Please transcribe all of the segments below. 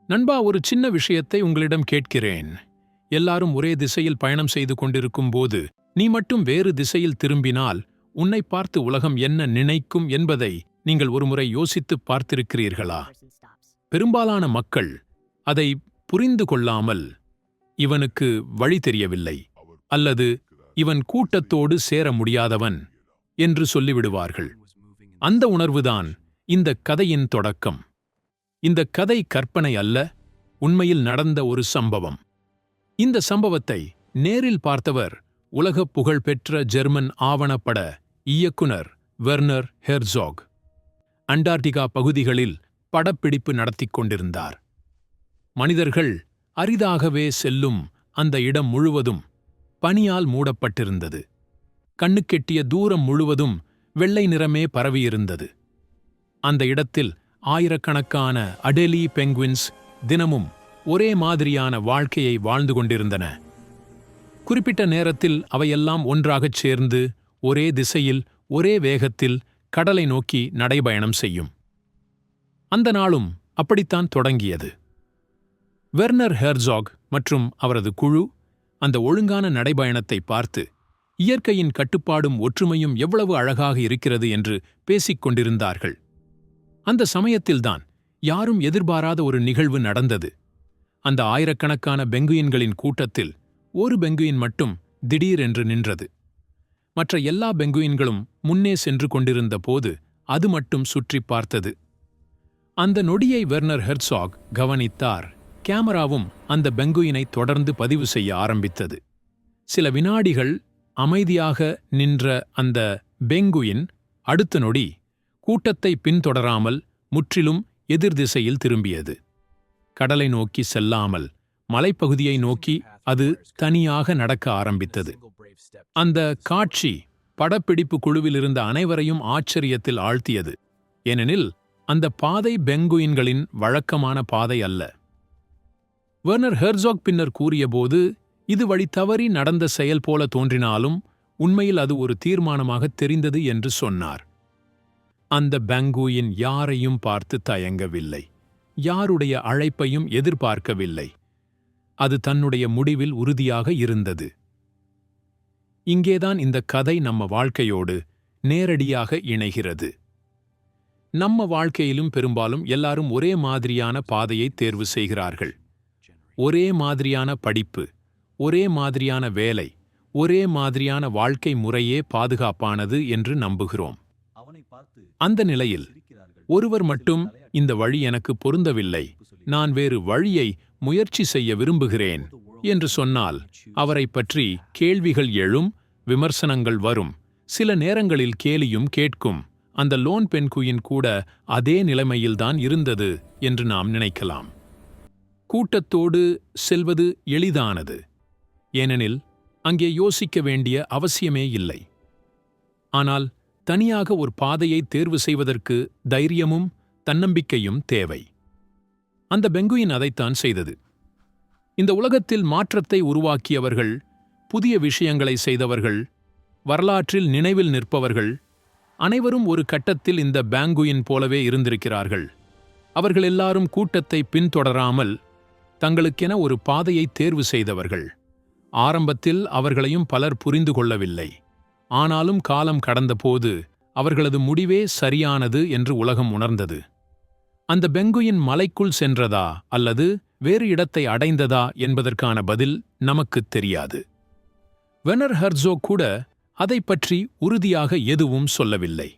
நண்பா, ஒரு சின்ன விஷயத்தை உங்களிடம் கேட்கிறேன். எல்லாரும் ஒரே திசையில் பயணம் செய்து கொண்டிருக்கும் போது நீ மட்டும் வேறு திசையில் திரும்பினால் உன்னை பார்த்து உலகம் என்ன நினைக்கும் என்பதை நீங்கள் ஒருமுறை யோசித்துப் பார்த்திருக்கிறீர்களா? பெரும்பாலான மக்கள் அதை புரிந்து கொள்ளாமல் இவனுக்கு வழி தெரியவில்லை அல்லது இவன் கூட்டத்தோடு சேர முடியாதவன் என்று சொல்லிவிடுவார்கள். அந்த உணர்வுதான் இந்த கதையின் தொடக்கம். இந்த கதை கற்பனை அல்ல, உண்மையில் நடந்த ஒரு சம்பவம். இந்த சம்பவத்தை நேரில் பார்த்தவர் உலகப் புகழ்பெற்ற ஜெர்மன் ஆவணப்பட இயக்குனர் வெர்னர் ஹெர்சாக். அண்டார்டிகா பகுதிகளில் படப்பிடிப்பு நடத்திக் கொண்டிருந்தார். மனிதர்கள் அரிதாகவே செல்லும் அந்த இடம் முழுவதும் பனியால் மூடப்பட்டிருந்தது. கண்ணுக்கெட்டிய தூரம் முழுவதும் வெள்ளை நிறமே பரவியிருந்தது. அந்த இடத்தில் ஆயிரக்கணக்கான அடெலி பெங்குவின்ஸ் தினமும் ஒரே மாதிரியான வாழ்க்கையை வாழ்ந்து கொண்டிருந்தன. குறிப்பிட்ட நேரத்தில் அவையெல்லாம் ஒன்றாகச் சேர்ந்து ஒரே திசையில் ஒரே வேகத்தில் கடலை நோக்கி நடைபயணம் செய்யும். அந்த நாளும் அப்படித்தான் தொடங்கியது. வெர்னர் ஹெர்சாக் மற்றும் அவரது குழு அந்த ஒழுங்கான நடைபயணத்தை பார்த்து இயற்கையின் கட்டுப்பாடும் ஒற்றுமையும் எவ்வளவு அழகாக இருக்கிறது என்று பேசிக் கொண்டிருந்தார்கள். அந்த சமயத்தில்தான் யாரும் எதிர்பாராத ஒரு நிகழ்வு நடந்தது. அந்த ஆயிரக்கணக்கான பெங்குயின்களின் கூட்டத்தில் ஒரு பெங்குயின் மட்டும் திடீரென்று நின்றது. மற்ற எல்லா பெங்குயின்களும் முன்னே சென்று கொண்டிருந்த போது அது மட்டும் சுற்றி பார்த்தது. அந்த நொடியை வெர்னர் ஹெர்சாக் கவனித்தார். கேமராவும் அந்த பெங்குயினை தொடர்ந்து பதிவு செய்ய ஆரம்பித்தது. சில வினாடிகள் அமைதியாக நின்ற அந்த பெங்குயின் அடுத்த நொடி கூட்டத்தை பின்தொடராமல் முற்றிலும் எதிர் திசையில் திரும்பியது. கடலை நோக்கி செல்லாமல் மலைப்பகுதியை நோக்கி அது தனியாக நடக்க ஆரம்பித்தது. அந்த காட்சி படப்பிடிப்பு குழுவில் இருந்த அனைவரையும் ஆச்சரியத்தில் ஆழ்த்தியது. ஏனெனில் அந்த பாதை பெங்குயின்களின் வழக்கமான பாதை அல்ல. வெர்னர் ஹெர்சாக் பின்னர் கூறியபோது, இது வழி தவறி நடந்த செயல் போல தோன்றினாலும் உண்மையில் அது ஒரு தீர்மானமாக தெரிந்தது என்று சொன்னார். அந்த பெங்குயின் யாரையும் பார்த்து தயங்கவில்லை, யாருடைய அழைப்பையும் எதிர்பார்க்கவில்லை. அது தன்னுடைய முடிவில் உறுதியாக இருந்தது. இங்கேதான் இந்த கதை நம்ம வாழ்க்கையோடு நேரடியாக இணைகிறது. நம்ம வாழ்க்கையிலும் பெரும்பாலும் எல்லாரும் ஒரே மாதிரியான பாதையை தேர்வு செய்கிறார்கள். ஒரே மாதிரியான படிப்பு, ஒரே மாதிரியான வேலை, ஒரே மாதிரியான வாழ்க்கை முறையே பாதுகாப்பானது என்று நம்புகிறோம். அந்த நிலையில் ஒருவர் மட்டும், இந்த வழி எனக்கு பொருந்தவில்லை, நான் வேறு வழியை முயற்சி செய்ய விரும்புகிறேன் என்று சொன்னால் அவரை பற்றி கேள்விகள் எழும், விமர்சனங்கள் வரும், சில நேரங்களில் கேலியும் கேட்கும். அந்த லோன் பென்குயின் கூட அதே நிலைமையில்தான் இருந்தது என்று நாம் நினைக்கலாம். கூட்டத்தோடு செல்வது எளிதானது, ஏனெனில் அங்கே யோசிக்க வேண்டிய அவசியமே இல்லை. ஆனால் தனியாக ஒரு பாதையை தேர்வு செய்வதற்கு தைரியமும் தன்னம்பிக்கையும் தேவை. அந்த பெங்குயின் அதைத்தான் செய்தது. இந்த உலகத்தில் மாற்றத்தை உருவாக்கியவர்கள், புதிய விஷயங்களை செய்தவர்கள், வரலாற்றில் நினைவில் நிற்பவர்கள் அனைவரும் ஒரு கட்டத்தில் இந்த பெங்குயின் போலவே இருந்திருக்கிறார்கள். அவர்கள் எல்லாரும் கூட்டத்தை பின்தொடராமல் தங்களுக்கென ஒரு பாதையை தேர்வு செய்தவர்கள். ஆரம்பத்தில் அவர்களையும் பலர் புரிந்து கொள்ளவில்லை. ஆனாலும் காலம் கடந்தபோது அவர்களது முடிவே சரியானது என்று உலகம் உணர்ந்தது. அந்த பெங்குயின் மலைக்குள் சென்றதா அல்லது வேறு இடத்தை அடைந்ததா என்பதற்கான பதில் நமக்குத் தெரியாது. வெர்னர் ஹெர்சாக் கூட அதை பற்றி உறுதியாக எதுவும் சொல்லவில்லை.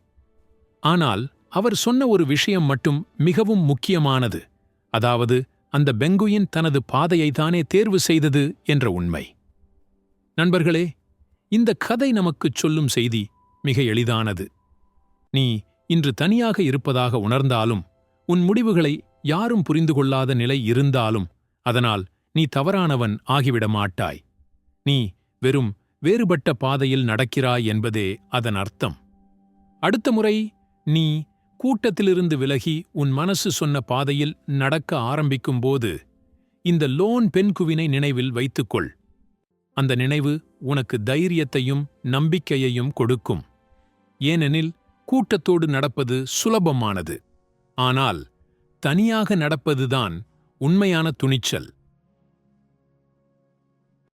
ஆனால் அவர் சொன்ன ஒரு விஷயம் மட்டும் மிகவும் முக்கியமானது. அதாவது, அந்த பெங்குயின் தனது பாதையைத்தானே தேர்வு செய்தது என்ற உண்மை. நண்பர்களே, இந்த கதை நமக்குச் சொல்லும் செய்தி மிக எளிதானது. நீ இன்று தனியாக இருப்பதாக உணர்ந்தாலும், உன் முடிவுகளை யாரும் புரிந்து கொள்ளாத நிலை இருந்தாலும், அதனால் நீ தவறானவன் ஆகிவிட மாட்டாய். நீ வெறும் வேறுபட்ட பாதையில் நடக்கிறாய் என்பதே அதன் அர்த்தம். அடுத்த முறை நீ கூட்டத்திலிருந்து விலகி உன் மனசு சொன்ன பாதையில் நடக்க ஆரம்பிக்கும்போது இந்த லோன் பென்குவினை நினைவில் வைத்துக்கொள். அந்த நினைவு உனக்கு தைரியத்தையும் நம்பிக்கையையும் கொடுக்கும். ஏனெனில் கூட்டத்தோடு நடப்பது சுலபமானது. ஆனால் தனியாக நடப்பதுதான் உண்மையான துணிச்சல்.